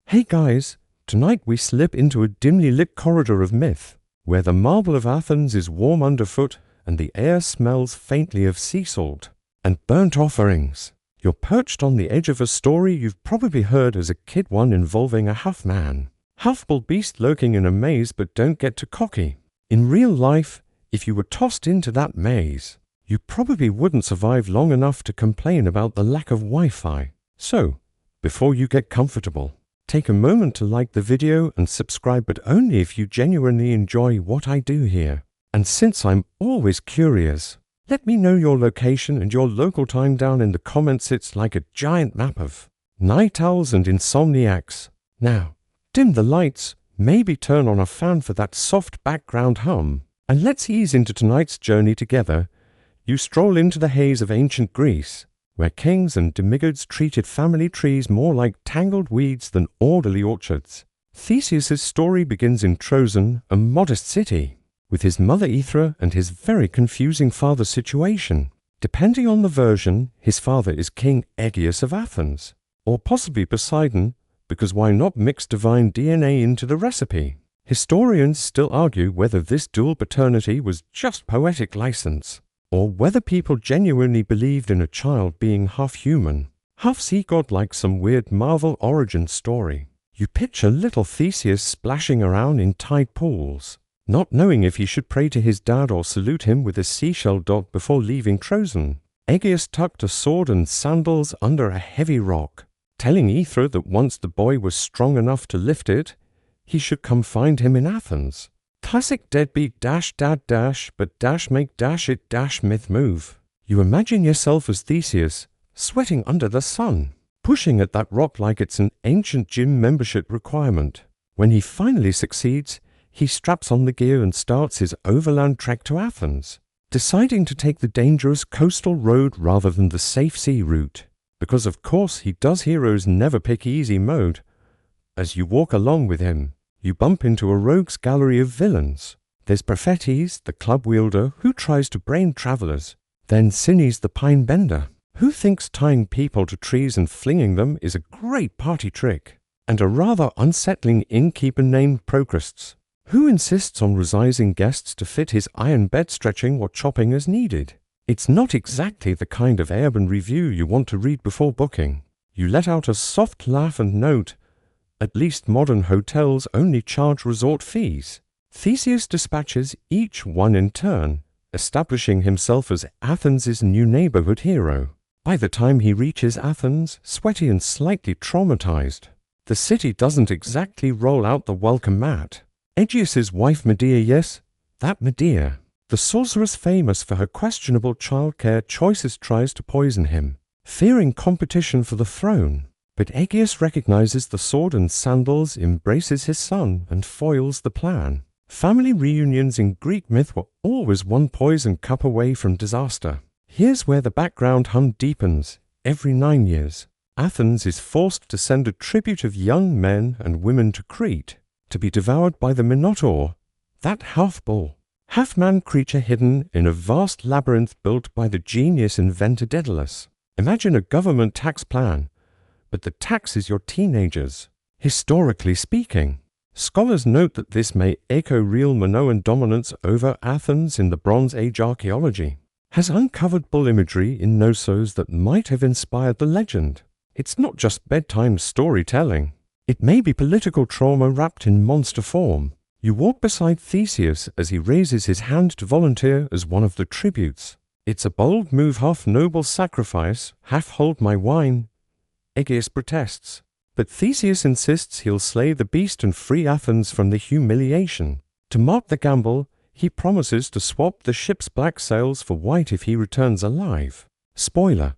Hey guys, tonight we slip into a dimly lit corridor of myth, where the marble of Athens is warm underfoot and the air smells faintly of sea salt and burnt offerings. You're perched on the edge of a story you've probably heard as a kid, one involving a half-man, half-bull beast lurking in a maze but don't get too cocky. In real life, if you were tossed into that maze, you probably wouldn't survive long enough to complain about the lack of Wi-Fi. So, before you get comfortable, take a moment to like the video and subscribe, but only if you genuinely enjoy what I do here. And since I'm always curious, let me know your location and your local time down in the comments. It's like a giant map of night owls and insomniacs. Now, dim the lights, maybe turn on a fan for that soft background hum, and let's ease into tonight's journey together. You stroll into the haze of ancient Greece, where kings and demigods treated family trees more like tangled weeds than orderly orchards. Theseus' story begins in Troezen, a modest city, with his mother Aethra and his very confusing father situation. Depending on the version, his father is King Aegeus of Athens, or possibly Poseidon, because why not mix divine DNA into the recipe? Historians still argue whether this dual paternity was just poetic license, or whether people genuinely believed in a child being half human, half sea god, like some weird Marvel origin story. You picture little Theseus splashing around in tide pools, not knowing if he should pray to his dad or salute him with a seashell dot before leaving Troezen. Aegeus tucked a sword and sandals under a heavy rock, telling Aethra that once the boy was strong enough to lift it, he should come find him in Athens. Classic deadbeat dash dad dash, but dash make dash it dash myth move. You imagine yourself as Theseus, sweating under the sun, pushing at that rock like it's an ancient gym membership requirement. When he finally succeeds, he straps on the gear and starts his overland trek to Athens, deciding to take the dangerous coastal road rather than the safe sea route. Because of course he does heroes never pick easy mode. As you walk along with him, you bump into a rogues gallery of villains. There's Prophetes, the club wielder, who tries to brain travelers. Then Sinis, the pine bender, who thinks tying people to trees and flinging them is a great party trick. And a rather unsettling innkeeper named Procrustes, who insists on resizing guests to fit his iron bed, stretching or chopping as needed. It's not exactly the kind of urban review you want to read before booking. You let out a soft laugh and note, at least modern hotels only charge resort fees. Theseus dispatches each one in turn, establishing himself as Athens' new neighborhood hero. By the time he reaches Athens, sweaty and slightly traumatized, the city doesn't exactly roll out the welcome mat. Aegeus' wife Medea, yes, that Medea, the sorceress famous for her questionable childcare choices, tries to poison him, fearing competition for the throne. But Aegeus recognizes the sword and sandals, embraces his son, and foils the plan. Family reunions in Greek myth were always one poison cup away from disaster. Here's where the background hum deepens. Every 9 years, Athens is forced to send a tribute of young men and women to Crete, to be devoured by the Minotaur, that half-bull, half-man creature hidden in a vast labyrinth built by the genius inventor Daedalus. Imagine a government tax plan, but the tax is your teenagers. Historically speaking, scholars note that this may echo real Minoan dominance over Athens in the Bronze Age. Archaeology has uncovered bull imagery in Knossos that might have inspired the legend. It's not just bedtime storytelling. It may be political trauma wrapped in monster form. You walk beside Theseus as he raises his hand to volunteer as one of the tributes. It's a bold move, half noble sacrifice, half hold my wine. Aegeus protests, but Theseus insists he'll slay the beast and free Athens from the humiliation. To mark the gamble, he promises to swap the ship's black sails for white if he returns alive. Spoiler,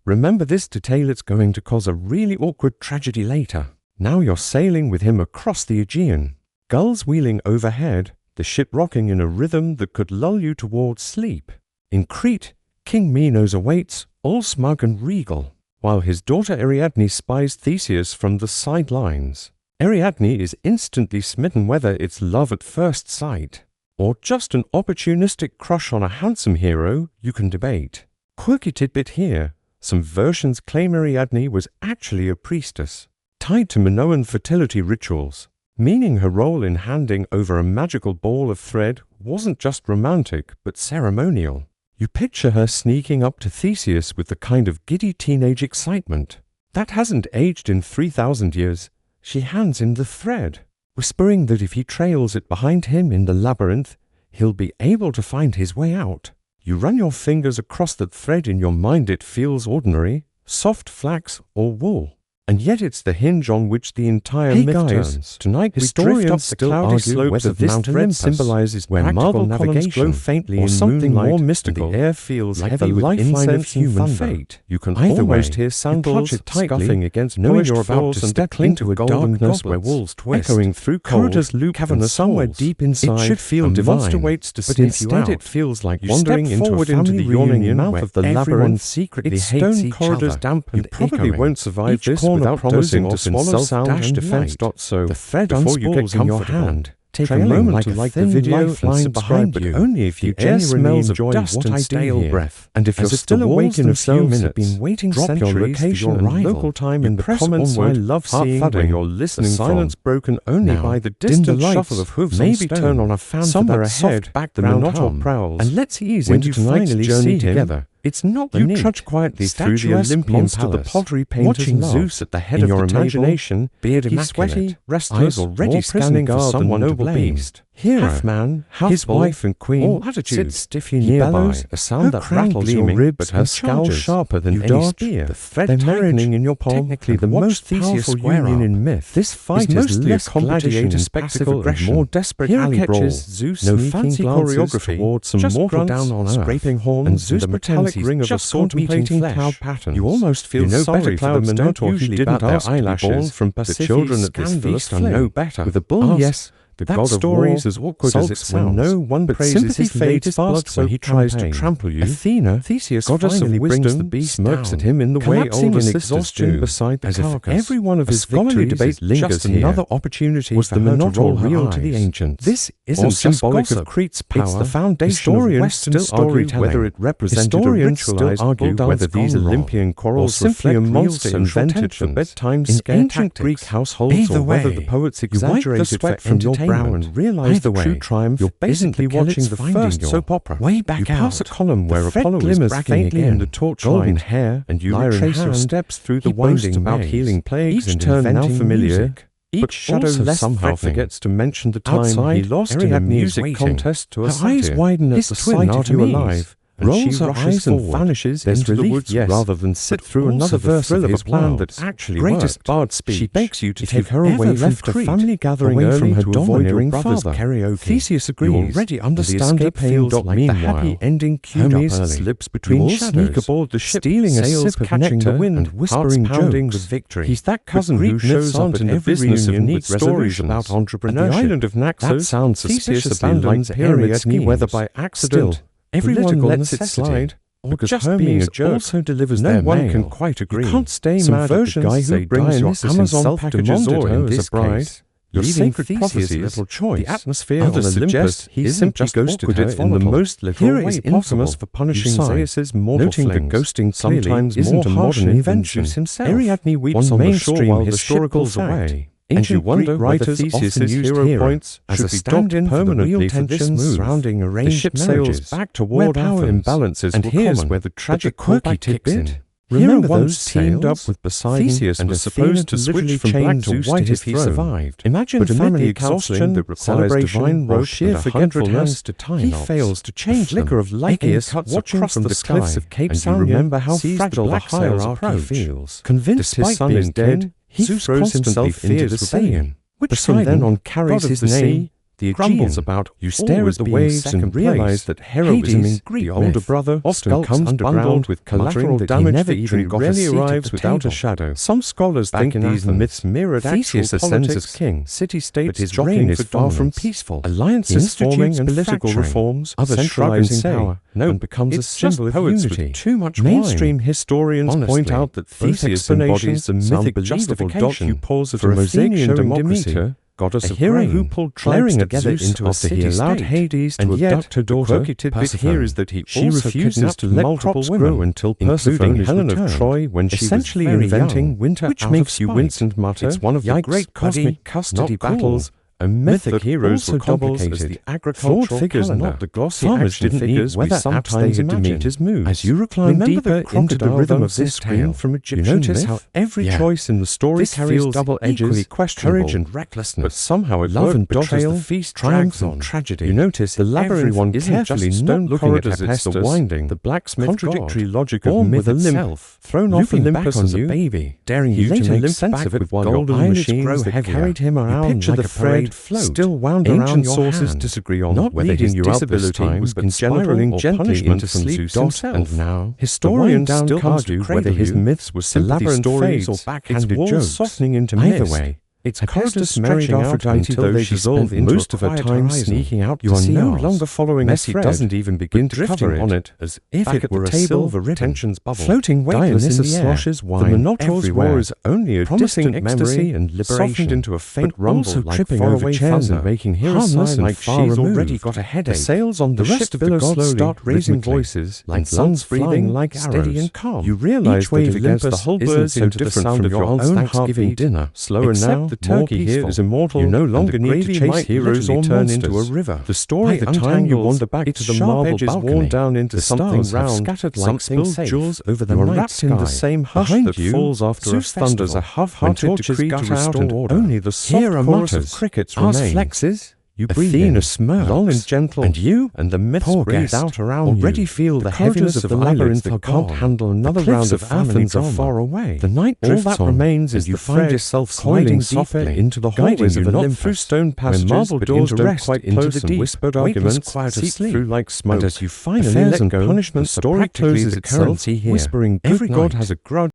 remember this detail, it's going to cause a really awkward tragedy later. Now you're sailing with him across the Aegean, gulls wheeling overhead, the ship rocking in a rhythm that could lull you towards sleep. In Crete, King Minos awaits, all smug and regal, while his daughter Ariadne spies Theseus from the sidelines. Ariadne is instantly smitten, whether it's love at first sight or just an opportunistic crush on a handsome hero, you can debate. Quirky tidbit here, some versions claim Ariadne was actually a priestess, tied to Minoan fertility rituals, meaning her role in handing over a magical ball of thread wasn't just romantic but ceremonial. You picture her sneaking up to Theseus with the kind of giddy teenage excitement that hasn't aged in 3,000 years. She hands him the thread, whispering that if he trails it behind him in the labyrinth, he'll be able to find his way out. You run your fingers across that thread in your mind. It feels ordinary, soft flax or wool. And yet it's the hinge on which the entire myth turns. Tonight historians still argue whether this thread symbolizes where marble navigation glow faintly or something more mystical. The air feels like heavy the lifeline of human fate. You can almost hear sandals scuffing against knowing you're about to step into a darkness where walls twist, echoing through corridors loop cavernous somewhere deep inside. It should feel divine, monster waits to sniff you out. But instead it feels like wandering into a family reunion mouth of the labyrinth secretly hates each other. Damp and you probably won't survive this without promising to swallow sound and defense. So the thread before you get in your hand. Take a moment to like the video and subscribe, but only if you genuinely enjoy dust and stale breath. And if you're still awake in a few minutes, been waiting drop your location and local time in the comments. I love seeing when you're listening. Silence broken only by the distant shuffle of hooves. Maybe turn on a fan somewhere ahead. Back the Minotaur prowls, and let's ease into tonight's journey together. It's not the need. You trudge quietly through the Olympian palace, the pottery watching Zeus at the head of your imagination, beard immaculate, sweaty, restless, eyes already scanning for someone noble beast. Hero, half-man, his wife and queen, all attitude, sit stiffly nearby, a sound that rattles your ribs, but her scowl sharper than any spear. The thread tightening in your palm, technically the most powerful union in myth. This fight is mostly a competition, spectacle, and more desperate alley brawls. Zeus no fancy choreography towards some mortal down on earth, scraping horns, and Zeus metallic ring of a sword-beating cloud pattern. You almost feel sorry for the Minotaur who didn't ask eyelashes from the children at this feast are no better. With a bull, yes. The god story is as awkward as it sounds. No one praises his fate fast when he tries to trample you. Athena, Theseus, goddess of wisdom, the beast smirks at him in the way older sisters do, beside the carcass. Every one of his scholarly debate lingers here. Another opportunity was the Minotaur real to the ancients. This isn't symbolic of Crete's power. It's the foundation of Western storytelling. Whether it represented a ritualized argue whether these Olympian quarrels simply a monster invented for bedtime scare ancient Greek households, or whether the poets exaggerated for entertainment. And realize the true triumph, you're basically watching the first soap opera. Way back you pass a column where Apollo glimmers faintly in the torchlight, golden hair, and you retrace your steps through the winding about healing plagues and turn now familiar. Each shadow somehow forgets to mention the time he lost in a music contest to a satyr. Her eyes widen at the sight of you alive. Rolls her eyes and vanishes into the woods rather than sit through another verse of his plan that actually greatest bard speech. She begs you to take her away from Crete, a family gathering away from her domineering father's karaoke. Theseus agrees. You already understand the pain. Like the happy ending queued up early. Slips between shadows, sneak aboard the ship, stealing a sip of nectar the wind, and whispering jokes with victory. He's that cousin who shows up in every reunion with stories about entrepreneurship. At the island of Naxos, that sounds suspicious abandons Ariadne, whether by accident. Everyone lets it slide, or just being a jerk also delivers no one can quite agree. You can't stay mad at the guy who brings your Amazon packages or in this bride. Your sacred prophecy is little choice. The atmosphere on Olympus, he simply ghosted her in the most literal way infamous for punishing Zeus's mortal flings. Noting that ghosting sometimes isn't a modern invention. Ariadne weeps on the shore while the historical's away. Ancient Greek writers often used hero points as a stand-in permanently for this move. Surrounding arranged the ship sails back toward power imbalances, and here's where the tragic quirky kicks in. Remember those teamed up with Poseidon Theseus and was supposed to switch from black to white if he survived. Imagine family exhaustion that requires divine rope sheer forgetfulness to time. He fails to change them. Flicker of light cuts across the cliffs of Cape Saunion. And you remember how fragile the hierarchy feels. Convinced his son is dead, Zeus throws himself into the sea. Poseidon then on carries his name. The Aegeans about you stare at the waves and realize that heroism in Greek, the older brother, often comes underground with collateral damage that even rarely arrives without a shadow. Some scholars think these myths mirrored Theseus ascends as king, city-state, but his reign is far from peaceful. Alliances forming and political reforms, centralizing power, and becomes a symbol of unity. Too much mainstream historians point out that Theseus embodies the mythic justification for Athenian democracy. goddess a of hero grain, who pulled tribes together into a after he allowed Hades to and yet, abduct her daughter. the quirky tidbit here is that she refuses to let crops women, grow until including Persephone, Helen Helen of of Troy, when she essentially was very inventing young, winter which out makes of you spite. wince and mutter. It's one of the Yikes, great buddy, cosmic custody not cool. battles, A myth mythic that heroes were doubles complicated. as the Flawed agricultural figures, calendar. not the glossy Farmers action didn't figures need we whether sometimes apps they had imagine. Demeter's moves. As you recline deeper into the rhythm of this tale from you Egyptian notice myth, how every choice in the story this carries feels double edges, equally questionable, courage and recklessness. but somehow it love worked and because betrayal, the feast triumph drags on and tragedy. You notice the labyrinth everyone isn't carefully just not stone looking at corridors, it's the Hephaestus, winding, the blacksmith contradictory god, logic of born myth with a limp, itself, thrown off looping Olympus back as on a you, baby, daring he you to later make limped sense back of it with while golden your eyelids machines grow that heavier. carried him You around picture like the a parade thread float. still wound Ancient around your sources hand, disagree on not whether leading his you out this disability time, was but congenital spiraling or gently punishment into from sleep Zeus himself. himself. And now, Historians still still can't argue argue whether whether his his myths were sympathy sympathy stories stories or or backhanded backhanded jokes. softening into Either myths. way, It's Hephaestus married stretching Aphrodite until though they she dissolve spent into most a of her quiet time horizon. sneaking out You to are see no Mars. longer following Messi a thread, doesn't even begin but to cover drifting it on it as if back it at were the a table, silver ribbon. tensions bubble. Floating weightless in Dionysus the air, sloshes the wine Minotaur's everywhere, war is only a promising distant ecstasy memory and softened liberation, into a faint but rumble also like tripping faraway over chairs thunder, and making her harmless sigh and like far she's removed. already got a headache. The sails on the The ship ship billow billows slowly start raising rhythmically, voices, like and suns breathing breathing like steady arrows. and calm. You realize Each wave that against Olympus the whole isn't bursts so into the different sound from of your your own own Thanksgiving heartbeat. dinner. Slower Except now, the more turkey here peaceful. is immortal, You no and longer the need to gravy chase might heroes or literally turn monsters. into a river. The story By the time you untangles wander back its to the sharp marble edges balcony, worn down into the something stars have round, scattered like something spilled safe. jewels over the You are night wrapped in the sky. same hush Behind that you, falls after a Zeus thunders a festival, when half-hearted torches decree to gutter restore out and order. only the soft Here a chorus mutter of crickets Ours remains. flexes. You breathe Athena in, smirks, long and gentle, and you and the myths poor breathe guest, out around already you. feel the corridors heaviness of the eyelids labyrinth that are can't gone. handle another The cliffs round of of family Athens are drama. far away. The night All drifts that on, remains as is you the find thread yourself coiling sliding softly deeply into the guiding hallways you of not Olympus, through stone passages, where marble but doors into don't rest, quite into close the and whispered weightless arguments quiet of seep sleep. through like smoke. And as you finally Affairs let and go, punishment the story practically closes the itself, currency here. whispering Every good god night. has a grudge